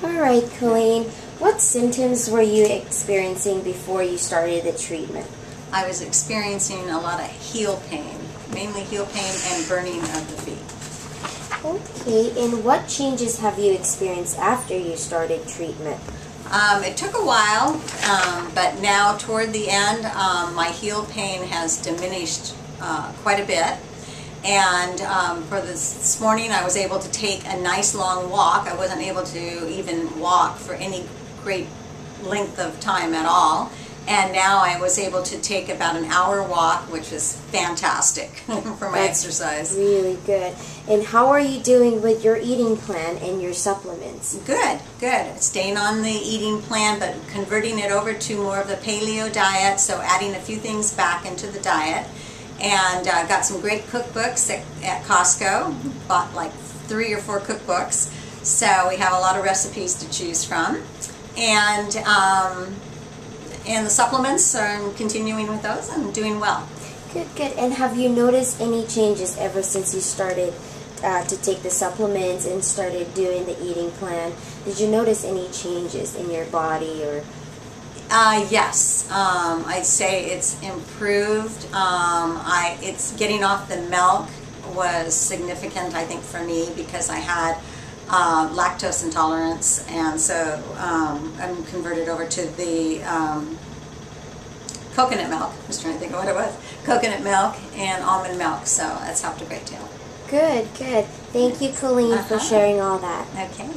Alright, Colleen, what symptoms were you experiencing before you started the treatment? I was experiencing a lot of heel pain, mainly heel pain and burning of the feet. Okay, and what changes have you experienced after you started treatment? It took a while, but now toward the end, my heel pain has diminished quite a bit. And for this morning, I was able to take a nice long walk. I wasn't able to even walk for any great length of time at all. And now I was able to take about an hour walk, which was fantastic for my exercise. Really good. And how are you doing with your eating plan and your supplements? Good, good. Staying on the eating plan, but converting it over to more of the paleo diet, so adding a few things back into the diet. And got some great cookbooks at Costco. Bought like 3 or 4 cookbooks. So we have a lot of recipes to choose from. And the supplements, I'm continuing with those and doing well. Good, good. And have you noticed any changes ever since you started to take the supplements and started doing the eating plan? Did you notice any changes in your body or? Yes, I'd say it's improved. It's getting off the milk was significant, I think, for me because I had lactose intolerance, and so I'm converted over to the coconut milk. I was trying to think of what it was. Coconut milk and almond milk, so that's helped a great deal. Good, good. Thank you, Colleen, for sharing all that. Okay.